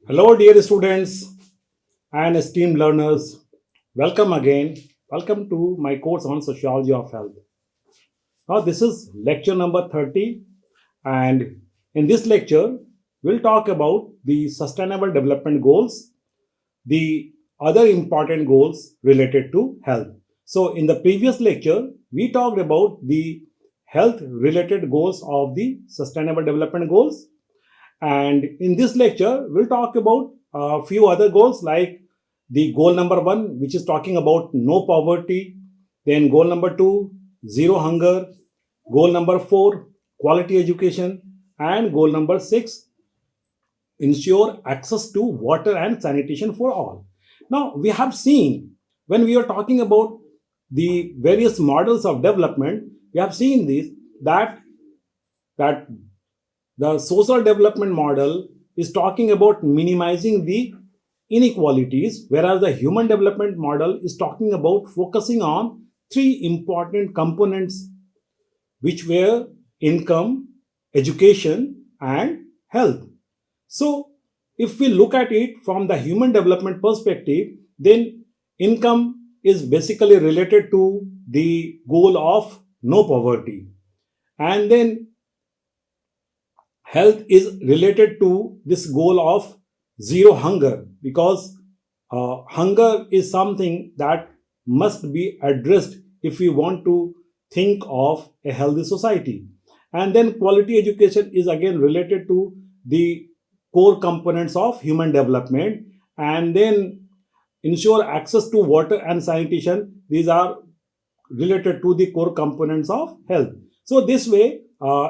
Hello, dear students and esteemed learners. Welcome again. Welcome to my course on Sociology of Health. Now, this is lecture number 30, and in this lecture, we'll talk about the Sustainable Development Goals, the other important goals related to health. So, in the previous lecture, we talked about the health related goals of the Sustainable Development Goals, and in this lecture, we'll talk about a few other goals like the goal number one, which is talking about no poverty, then goal number two, zero hunger, goal number four, quality education, and goal number six, ensure access to water and sanitation for all. Now, we have seen when we are talking about the various models of development, we have seen this that the social development model is talking about minimizing the inequalities, whereas the human development model is talking about focusing on three important components, which were income, education, and health. So, if we look at it from the human development perspective, then income is basically related to the goal of no poverty. And then health is related to this goal of zero hunger, because hunger is something that must be addressed if we want to think of a healthy society. And then quality education is again related to the core components of human development. And then ensure access to water and sanitation, these are related to the core components of health. So, this way,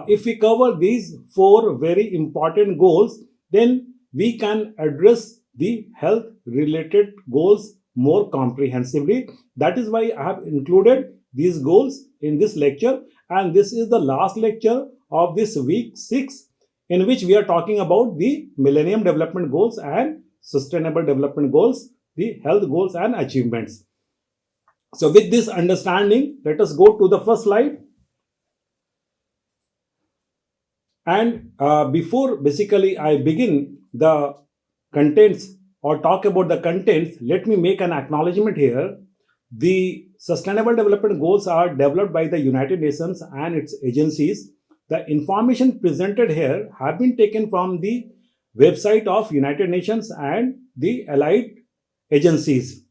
if we cover these four very important goals, then we can address the health related goals more comprehensively. That is why I have included these goals in this lecture, and this is the last lecture of this week 6, in which we are talking about the Millennium Development Goals and Sustainable Development Goals, the health goals and achievements. So, with this understanding, let us go to the first slide. And before basically I begin the contents or talk about the contents, let me make an acknowledgement here. The Sustainable Development Goals are developed by the United Nations and its agencies. The information presented here have been taken from the website of United Nations and the allied agencies.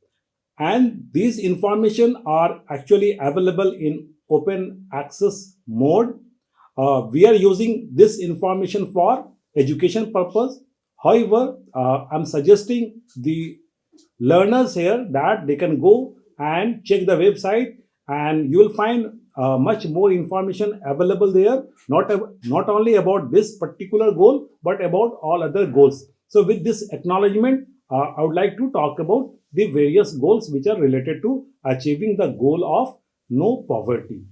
And these information are actually available in open access mode. We are using this information for education purpose. However, I'm suggesting the learners here that they can go and check the website, and you will find much more information available there, not only about this particular goal, but about all other goals. So, with this acknowledgement, I would like to talk about the various goals which are related to achieving the goal of no poverty.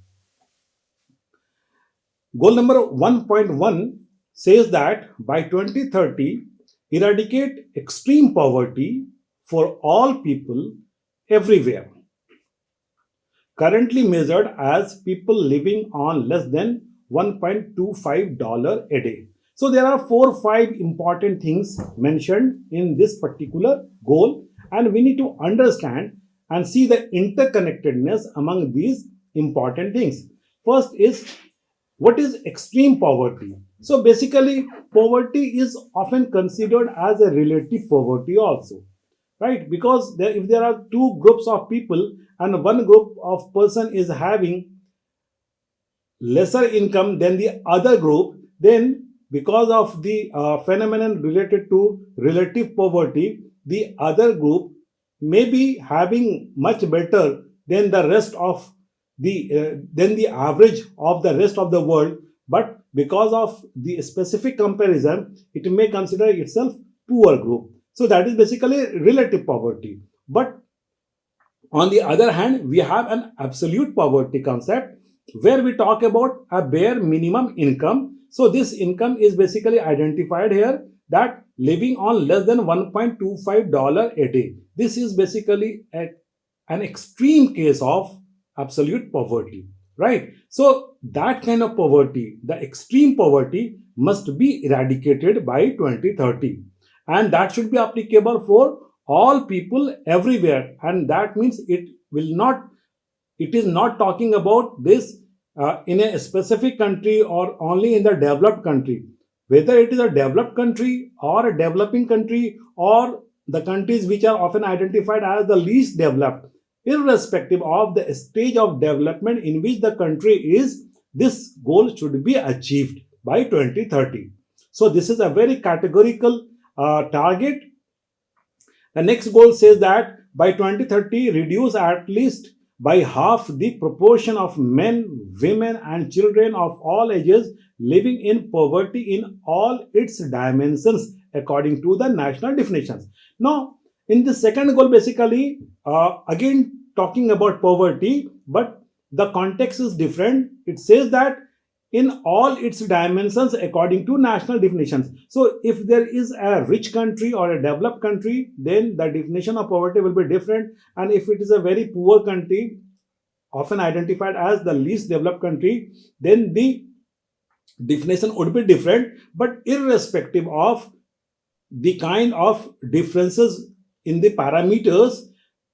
Goal number 1.1 says that by 2030, eradicate extreme poverty for all people everywhere, currently measured as people living on less than $1.25 a day. So, there are 4 or 5 important things mentioned in this particular goal, and we need to understand and see the interconnectedness among these important things. First is, what is extreme poverty? So, basically, poverty is often considered as a relative poverty also, right? Because if there are two groups of people and one group of person is having lesser income than the other group, then because of the phenomenon related to relative poverty, the other group may be having much better than the rest of than the average of the rest of the world, but because of the specific comparison, it may consider itself poor group. So, that is basically relative poverty. But on the other hand, we have an absolute poverty concept where we talk about a bare minimum income. So, this income is basically identified here that living on less than $1.25 a day. This is basically an extreme case of absolute poverty, right? So, that kind of poverty, the extreme poverty, must be eradicated by 2030. and that should be applicable for all people everywhere. And that means it is not talking about this in a specific country or only in the developed country. Whether it is a developed country or a developing country or the countries which are often identified as the least developed, irrespective of the stage of development in which the country is, this goal should be achieved by 2030. So this is a very categorical target. The next goal says that by 2030, reduce at least by half the proportion of men, women, and children of all ages living in poverty in all its dimensions according to the national definitions. Now, in the second goal, basically, again talking about poverty, but the context is different. It says that in all its dimensions according to national definitions. So if there is a rich country or a developed country, then the definition of poverty will be different. And if it is a very poor country, often identified as the least developed country, then the definition would be different. But irrespective of the kind of differences in the parameters,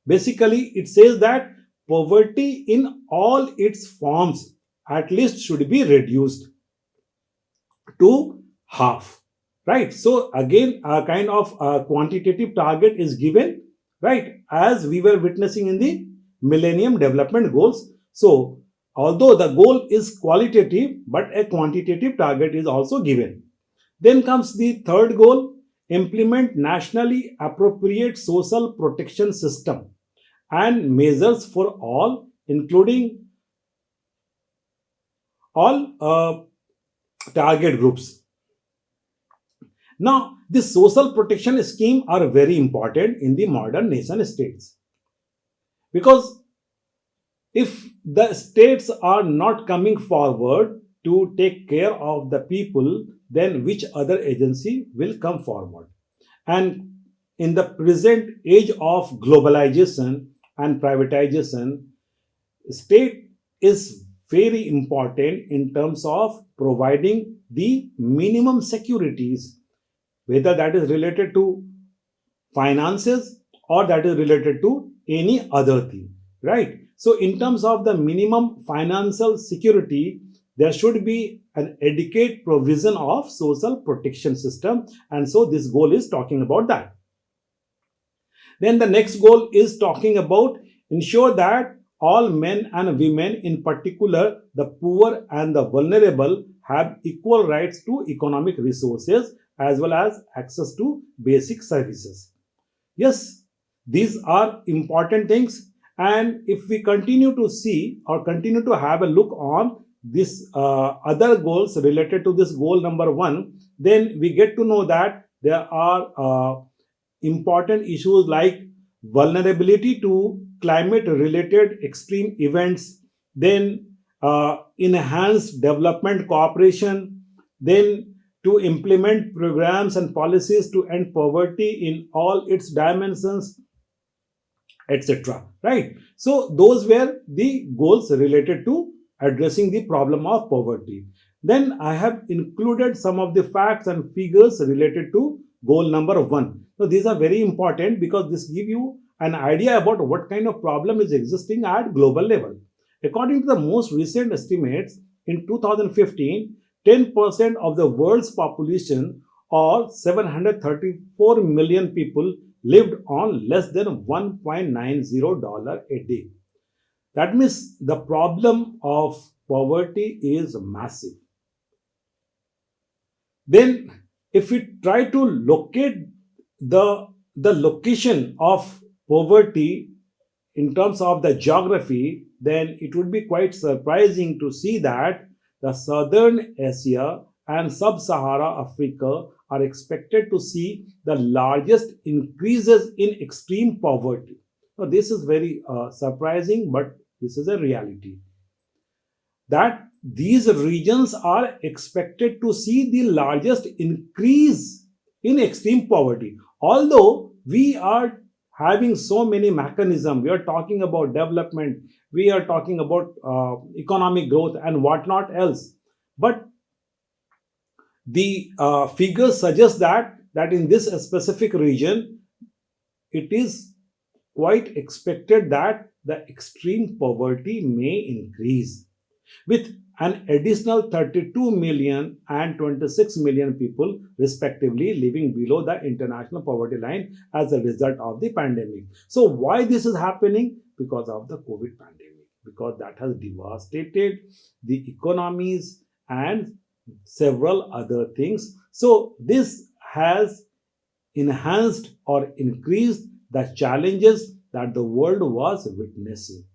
basically it says that poverty in all its forms at least should be reduced to half, right? So again, a kind of a quantitative target is given, right, as we were witnessing in the millennium development goals. So although the goal is qualitative, but a quantitative target is also given. Then comes the third goal: implement nationally appropriate social protection system and measures for all, including all target groups. Now, the social protection scheme are very important in the modern nation states, because if the states are not coming forward to take care of the people, then which other agency will come forward? And in the present age of globalization and privatization, state is very important in terms of providing the minimum securities, whether that is related to finances or that is related to any other thing, right? So in terms of the minimum financial security, there should be an adequate provision of social protection system, and so this goal is talking about that. Then the next goal is talking about ensure that all men and women, in particular the poor and the vulnerable, have equal rights to economic resources as well as access to basic services. Yes, these are important things, and if we continue to see or continue to have a look on this other goals related to this goal number one, then we get to know that there are important issues like vulnerability to climate related extreme events, then enhanced development cooperation, then to implement programs and policies to end poverty in all its dimensions, etc. Right? So those were the goals related to addressing the problem of poverty. Then I have included some of the facts and figures related to goal number one. So these are very important because this give you an idea about what kind of problem is existing at global level. According to the most recent estimates, in 2015, 10% of the world's population, or 734 million people, lived on less than $1.90 a day. That means the problem of poverty is massive. Then, if we try to locate the location of poverty in terms of the geography, then it would be quite surprising to see that the southern Asia and sub-Sahara Africa are expected to see the largest increases in extreme poverty. Now, this is very surprising, but this is a reality. That these regions are expected to see the largest increase in extreme poverty. Although we are having so many mechanisms, we are talking about development, we are talking about economic growth and whatnot else, but the figures suggest that that in this specific region, it is quite expected that the extreme poverty may increase, with an additional 32 million and 26 million people respectively living below the international poverty line as a result of the pandemic. So why this is happening? Because of the COVID pandemic, because that has devastated the economies and several other things. So this has enhanced or increased the challenges that the world was witnessing.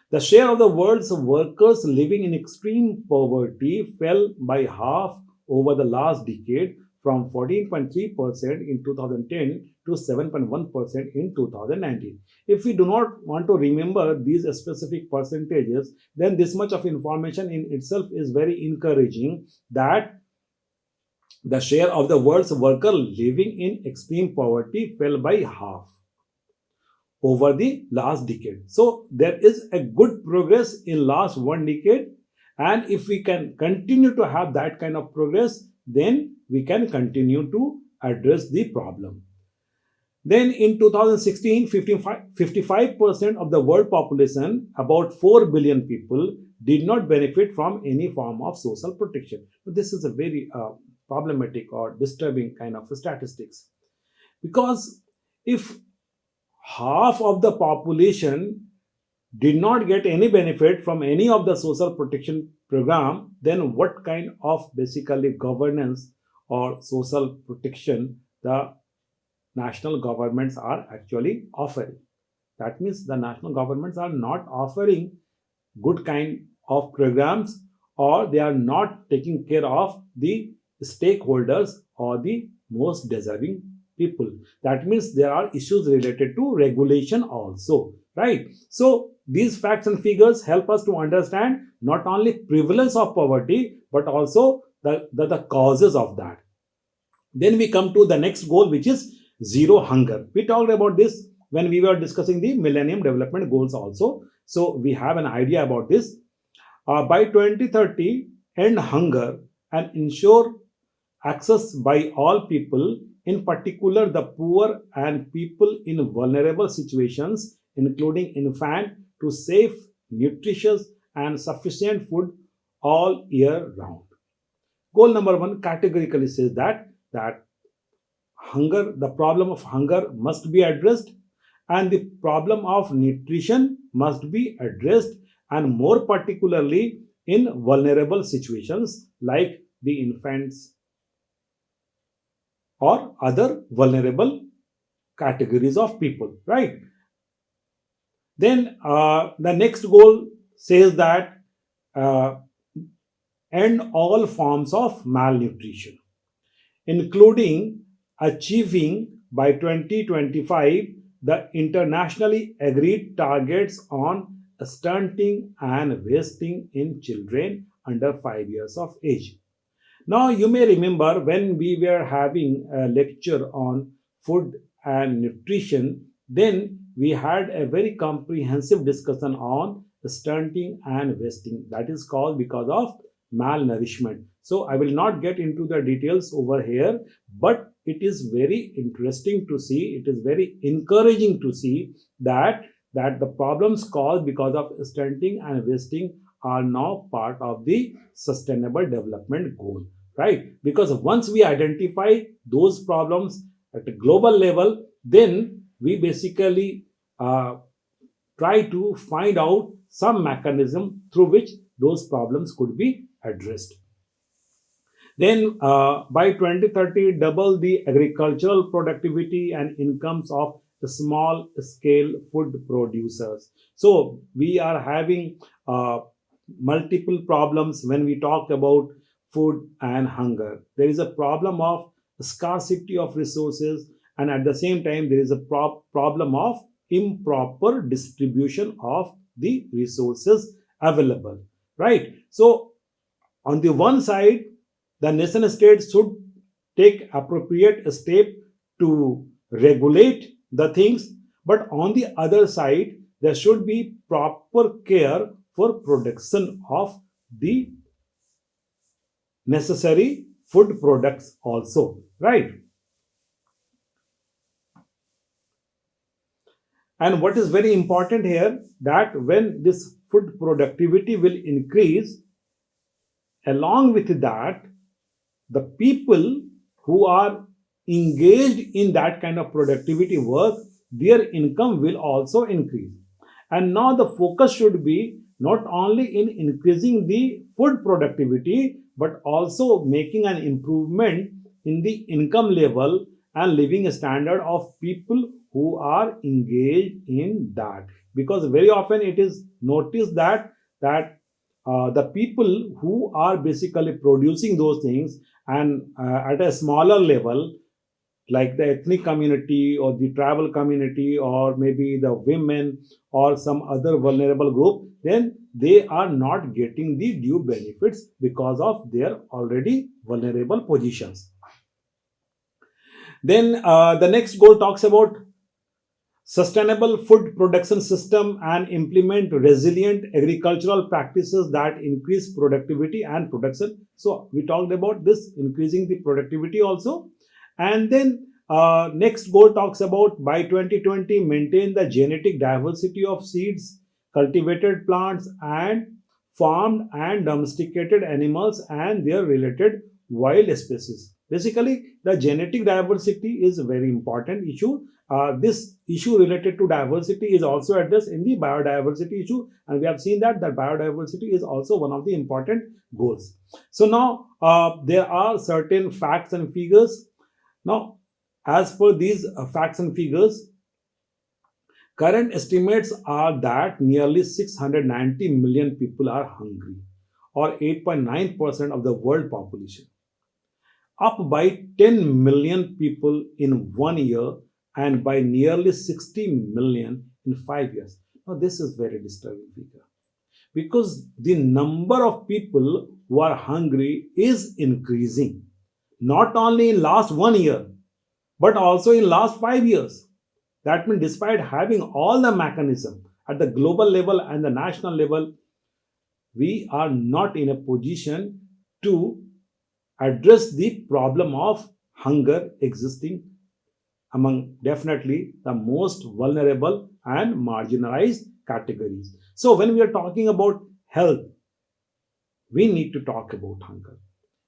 The share of the world's workers living in extreme poverty fell by half over the last decade, from 14.3% in 2010 to 7.1% in 2019. If we do not want to remember these specific percentages, then this much of information in itself is very encouraging, that the share of the world's worker living in extreme poverty fell by half over the last decade. So there is a good progress in last one decade, and if we can continue to have that kind of progress, then we can continue to address the problem. Then in 2016, 55% of the world population, about 4 billion people, did not benefit from any form of social protection. So this is a very problematic or disturbing kind of statistics, because if half of the population did not get any benefit from any of the social protection program, then what kind of basically governance or social protection the national governments are actually offering? That means the national governments are not offering good kind of programs, or they are not taking care of the stakeholders or the most deserving people. That means there are issues related to regulation also, right? So these facts and figures help us to understand not only prevalence of poverty, but also the causes of that. Then we come to the next goal, which is zero hunger. We talked about this when we were discussing the Millennium Development Goals also. So we have an idea about this. By 2030, end hunger and ensure access by all people, in particular the poor and people in vulnerable situations, including infant, to safe, nutritious, and sufficient food all year round. Goal number one categorically says that hunger, the problem of hunger must be addressed, and the problem of nutrition must be addressed, and more particularly in vulnerable situations like the infants or other vulnerable categories of people, right? Then the next goal says that uh, end all forms of malnutrition, including achieving by 2025 the internationally agreed targets on stunting and wasting in children under 5 years of age. Now, you may remember when we were having a lecture on food and nutrition, then we had a very comprehensive discussion on stunting and wasting. That is called because of malnourishment. So, I will not get into the details over here, but it is very interesting to see, it is very encouraging to see that the problems caused because of stunting and wasting are now part of the sustainable development goal, right? Because once we identify those problems at a global level, then we basically try to find out some mechanism through which those problems could be addressed. Then by 2030, double the agricultural productivity and incomes of the small scale food producers. So we are having multiple problems when we talk about food and hunger. There is a problem of scarcity of resources, and at the same time, there is a problem of improper distribution of the resources available, right? So on the one side, the nation state should take appropriate step to regulate the things, but on the other side, there should be proper care for production of the necessary food products also, right? And what is very important here, that when this food productivity will increase, along with that, the people who are engaged in that kind of productivity work, their income will also increase. And now the focus should be not only in increasing the food productivity, but also making an improvement in the income level and living standard of people who are engaged in that. Because very often it is noticed that the people who are basically producing those things, and at a smaller level, like the ethnic community or the tribal community or maybe the women or some other vulnerable group, then they are not getting the due benefits because of their already vulnerable positions. Then the next goal talks about sustainable food production system and implement resilient agricultural practices that increase productivity and production. So we talked about this increasing the productivity also. And then next goal talks about by 2020 maintain the genetic diversity of seeds, cultivated plants, and farmed and domesticated animals and their related wild species. Basically, the genetic diversity is a very important issue. This issue related to diversity is also addressed in the biodiversity issue, and we have seen that the biodiversity is also one of the important goals. So now there are certain facts and figures. Now, as per these facts and figures, current estimates are that nearly 690 million people are hungry, or 8.9% of the world population, up by 10 million people in 1 year and by nearly 60 million in 5 years. Now, this is very disturbing figure because the number of people who are hungry is increasing, not only in last 1 year, but also in last 5 years. That means despite having all the mechanism at the global level and the national level, we are not in a position to address the problem of hunger existing among definitely the most vulnerable and marginalized categories. So when we are talking about health, we need to talk about hunger.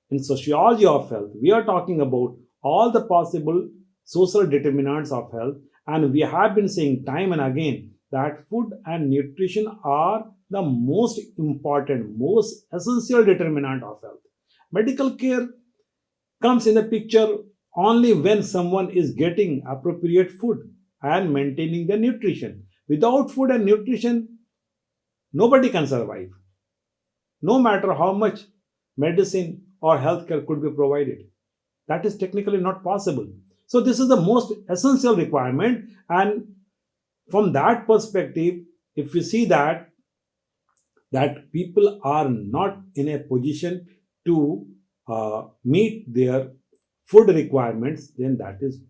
In sociology of health, we are talking about all the possible social determinants of health, and we have been saying time and again that food and nutrition are the most important, most essential determinant of health. Medical care comes in the picture only when someone is getting appropriate food and maintaining their nutrition. Without food and nutrition, nobody can survive, no matter how much medicine or healthcare could be provided. That is technically not possible. So, this is the most essential requirement, and from that perspective, if we see that people are not in a position to meet their food requirements, then that is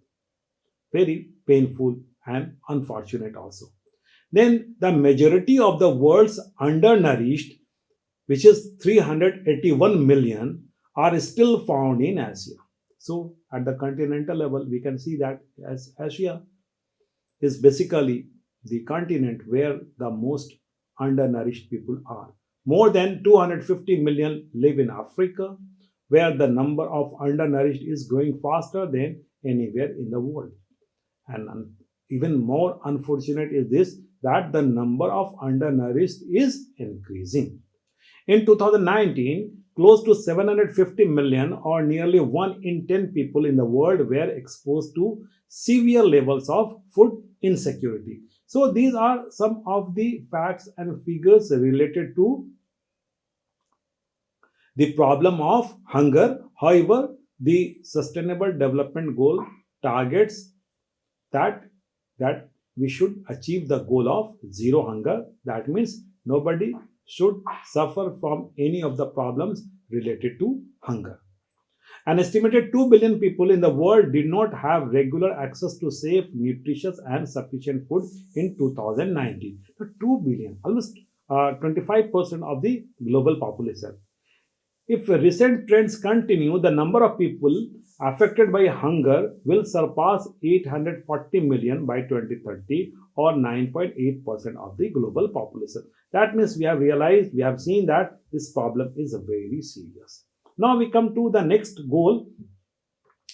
very painful and unfortunate also. Then the majority of the world's undernourished, which is 381 million, are still found in Asia. So at the continental level, we can see that as Asia is basically the continent where the most undernourished people are. More than 250 million live in Africa, where the number of undernourished is growing faster than anywhere in the world. And even more unfortunate is this, that the number of undernourished is increasing. In 2019, close to 750 million, or nearly 1 in 10 people in the world, were exposed to severe levels of food insecurity. So, these are some of the facts and figures related to the problem of hunger. However, the Sustainable Development Goal targets that we should achieve the goal of zero hunger. That means nobody should suffer from any of the problems related to hunger. An estimated 2 billion people in the world did not have regular access to safe, nutritious, and sufficient food in 2019. So 2 billion, almost 25% of the global population. If recent trends continue, the number of people affected by hunger will surpass 840 million by 2030, or 9.8% of the global population. That means we have realized, we have seen that this problem is very serious. Now we come to the next goal,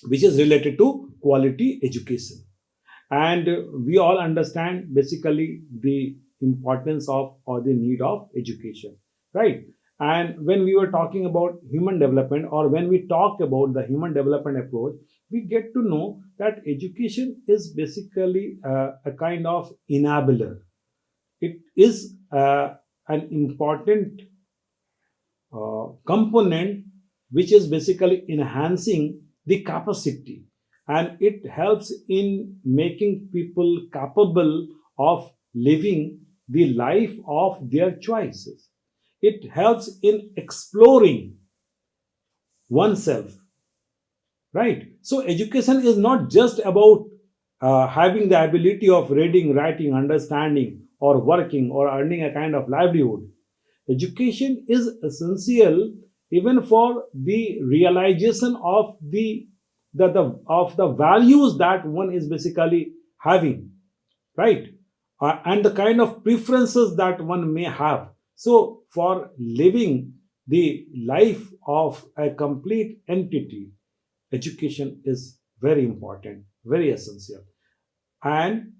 which is related to quality education. And we all understand basically the importance of or the need of education, right? And when we were talking about human development, or when we talk about the human development approach, we get to know that education is basically a kind of enabler. It is an important component which is basically enhancing the capacity, and it helps in making people capable of living the life of their choices. It helps in exploring oneself, right? So education is not just about having the ability of reading, writing, understanding, or working, or earning a kind of livelihood. Education is essential even for the realization of the values that one is basically having, right? And the kind of preferences that one may have. So for living the life of a complete entity, education is very important, very essential. And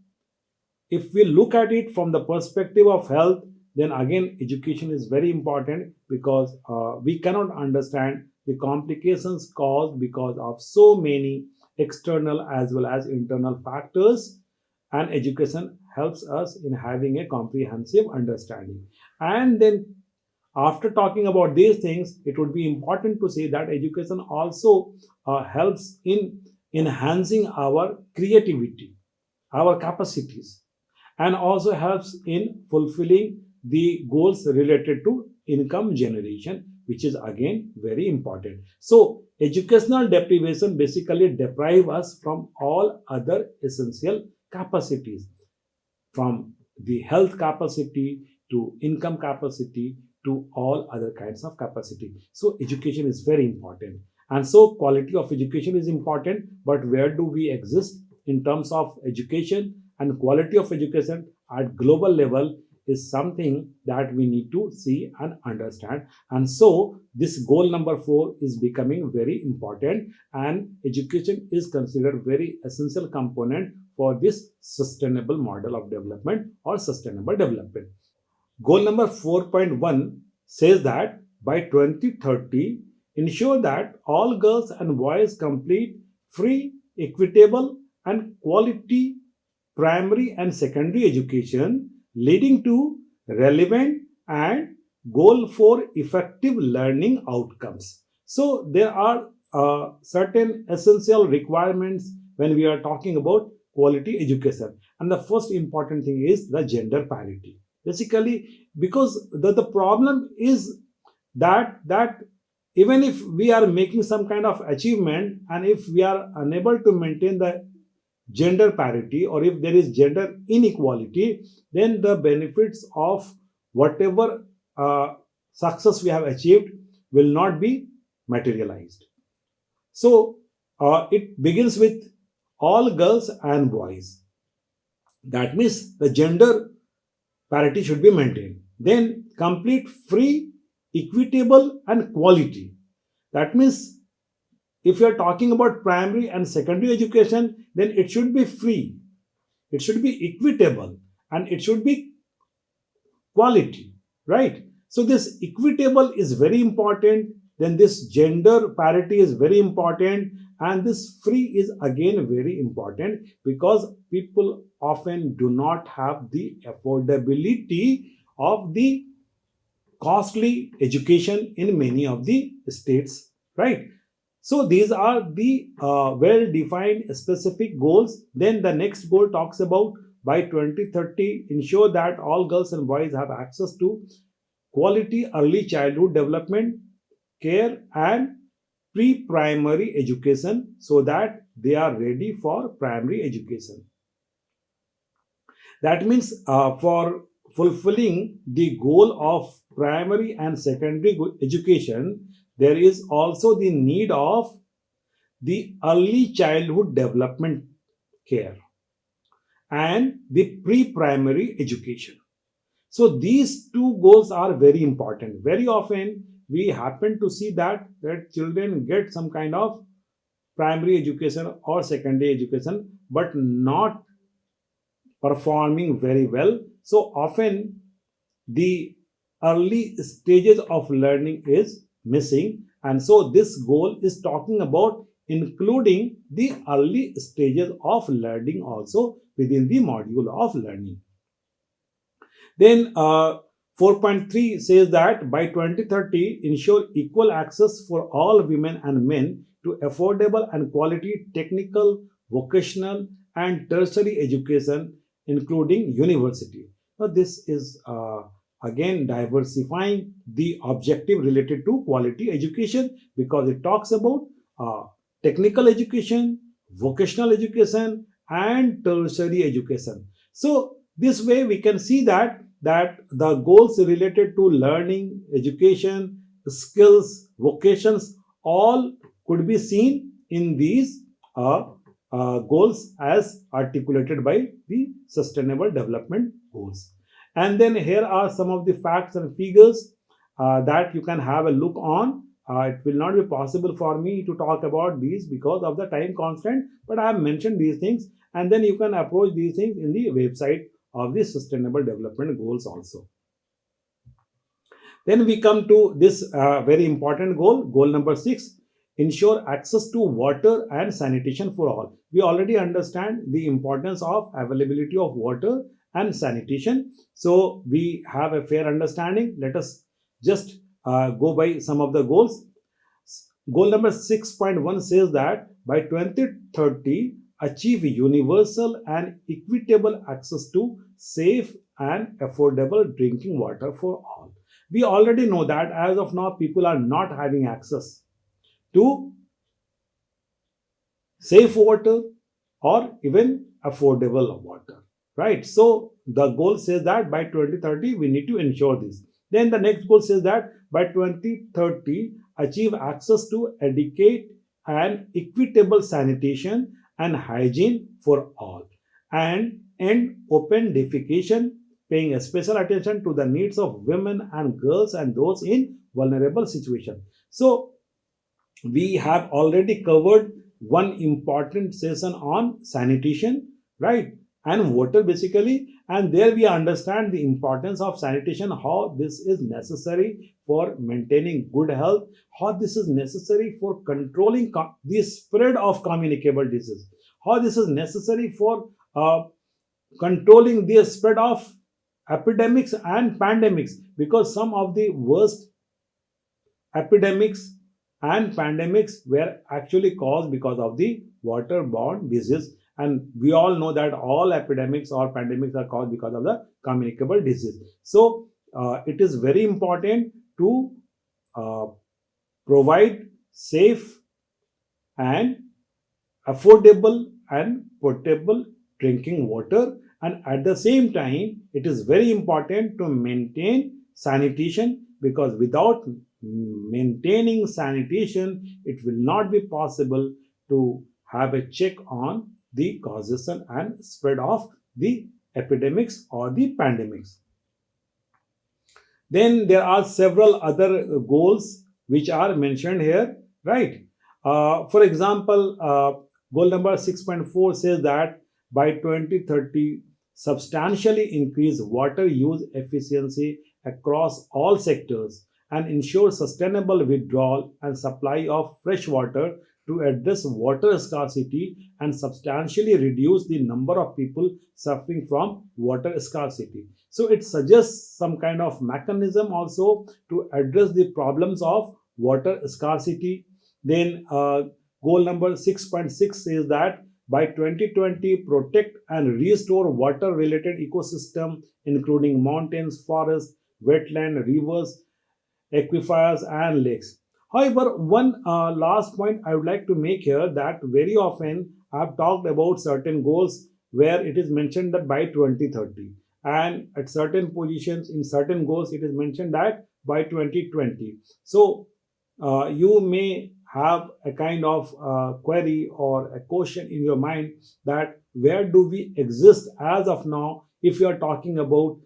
if we look at it from the perspective of health, then again education is very important, because we cannot understand the complications caused because of so many external as well as internal factors, and education helps us in having a comprehensive understanding. And then after talking about these things, it would be important to say that education also helps in enhancing our creativity, our capacities, and also helps in fulfilling the goals related to income generation, which is again very important. So educational deprivation basically deprive us from all other essential capacities, from the health capacity to income capacity to all other kinds of capacity. So education is very important, and so quality of education is important. But where do we exist in terms of education? And quality of education at global level is something that we need to see and understand. And so this goal number 4 is becoming very important, and education is considered very essential component for this sustainable model of development or sustainable development. Goal number 4.1 says that by 2030, ensure that all girls and boys complete free, equitable, and quality primary and secondary education, leading to relevant and goal for effective learning outcomes. So there are certain essential requirements when we are talking about quality education, and the first important thing is the gender parity. Basically, because the problem is that even if we are making some kind of achievement, and if we are unable to maintain the gender parity, or if there is gender inequality, then the benefits of whatever success we have achieved will not be materialized. So it begins with all girls and boys. That means the gender parity should be maintained. Then complete free, equitable, and quality. That means if you are talking about primary and secondary education, then it should be free, it should be equitable, and it should be quality, right? So this equitable is very important, then this gender parity is very important, and this free is again very important, because people often do not have the affordability of the costly education in many of the states, right? So these are the well defined specific goals. Then the next goal talks about by 2030, ensure that all girls and boys have access to quality early childhood development, care, and pre primary education, so that they are ready for primary education. That means for fulfilling the goal of primary and secondary education, there is also the need of the early childhood development care and the pre-primary education. So these two goals are very important. Very often we happen to see that children get some kind of primary education or secondary education but not performing very well. So often the early stages of learning is missing, and so this goal is talking about including the early stages of learning also within the module of learning. Then 4.3 says that by 2030, ensure equal access for all women and men to affordable and quality technical, vocational, and tertiary education, including university. Now, this is again diversifying the objective related to quality education because it talks about uh, technical education, vocational education, and tertiary education. So, this way we can see that the goals related to learning, education, skills, vocations, all could be seen in these goals as articulated by the Sustainable Development Goals. And then here are some of the facts and figures that you can have a look on. It will not be possible for me to talk about these because of the time constraint, but I have mentioned these things, and then you can approach these things in the website of the Sustainable Development Goals also. Then we come to this very important goal, goal number 6, ensure access to water and sanitation for all. We already understand the importance of availability of water and sanitation. So we have a fair understanding. Let us just go by some of the goals. Goal number 6.1 says that by 2030, achieve universal and equitable access to safe and affordable drinking water for all. We already know that as of now, people are not having access to safe water or even affordable water, right? So the goal says that by 2030 we need to ensure this. Then the next goal says that by 2030 achieve access to adequate and equitable sanitation and hygiene for all, and end open defecation, paying a special attention to the needs of women and girls and those in vulnerable situations. So we have already covered one important session on sanitation, right, and water basically, and there we understand the importance of sanitation, how this is necessary for maintaining good health, how this is necessary for controlling the spread of communicable disease, how this is necessary for controlling the spread of epidemics and pandemics, because some of the worst epidemics and pandemics were actually caused because of the waterborne disease, and we all know that all epidemics or pandemics are caused because of the communicable disease. So it is very important to uh, provide safe and affordable and potable drinking water, and at the same time it is very important to maintain sanitation, because without maintaining sanitation it will not be possible to have a check on the causation and spread of the epidemics or the pandemics. Then there are several other goals which are mentioned here, right? For example, goal number 6.4 says that by 2030, substantially increase water use efficiency across all sectors and ensure sustainable withdrawal and supply of fresh water to address water scarcity and substantially reduce the number of people suffering from water scarcity. So it suggests some kind of mechanism also to address the problems of water scarcity. Then goal number 6.6 says that by 2020 protect and restore water related ecosystem including mountains, forests, wetland, rivers, aquifers and lakes. However, one last point I would like to make here, that very often I have talked about certain goals where it is mentioned that by 2030, and at certain positions in certain goals it is mentioned that by 2020. So you may have a kind of query or a question in your mind that where do we exist as of now if you are talking about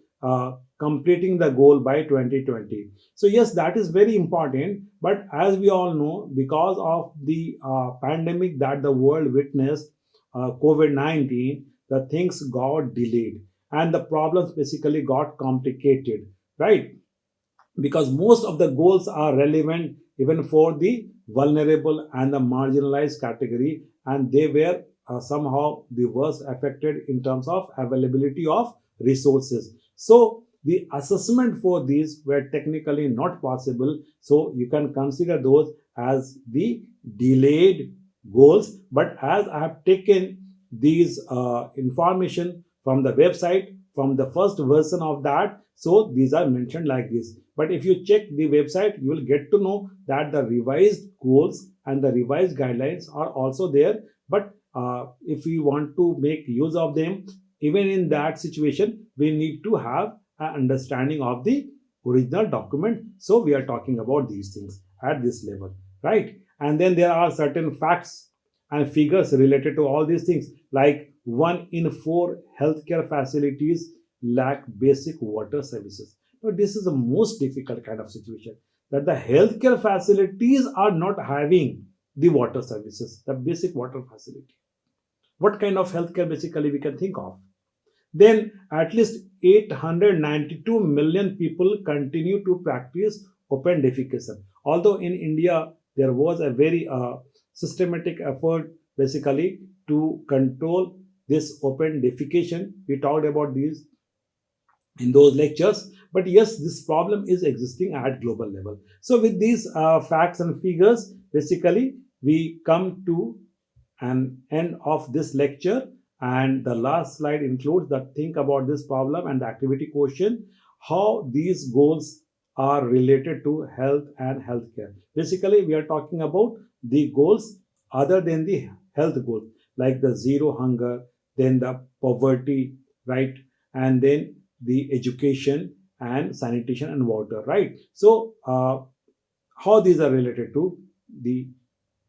completing the goal by 2020. So yes, that is very important, but as we all know, because of the pandemic that the world witnessed, COVID-19, the things got delayed and the problems basically got complicated, right? Because most of the goals are relevant even for the vulnerable and the marginalized category, and they were somehow the worst affected in terms of availability of resources. So the assessment for these were technically not possible, so you can consider those as the delayed goals. But as I have taken these information from the website, from the first version of that, so these are mentioned like this. But if you check the website, you will get to know that the revised goals and the revised guidelines are also there. But if we want to make use of them, even in that situation, we need to have an understanding of the original document. So we are talking about these things at this level, right? And then there are certain facts and figures related to all these things, like 1 in 4 healthcare facilities lack basic water services. So this is the most difficult kind of situation, that the healthcare facilities are not having the water services, the basic water facility. What kind of healthcare basically we can think of? Then at least 892 million people continue to practice open defecation. Although in India there was a very systematic effort basically to control this open defecation. We talked about these in those lectures, but yes, this problem is existing at global level. So with these facts and figures, basically we come to an end of this lecture, and the last slide includes the think about this problem and the activity question, how these goals are related to health and healthcare. Basically we are talking about the goals other than the health goals, like the zero hunger, then the poverty, right? And then the education and sanitation and water, right? So how these are related to the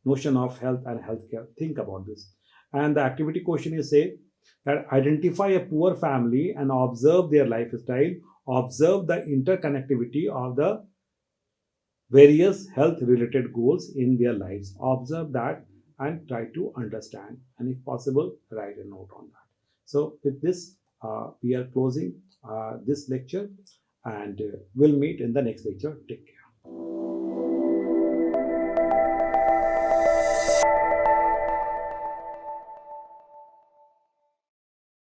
notion of health and healthcare. Think about this. And the activity question is say that identify a poor family and observe their lifestyle, observe the interconnectivity of the various health related goals in their lives. Observe that and try to understand, and if possible, write a note on that. So, with this, we are closing this lecture, and we'll meet in the next lecture. Take care.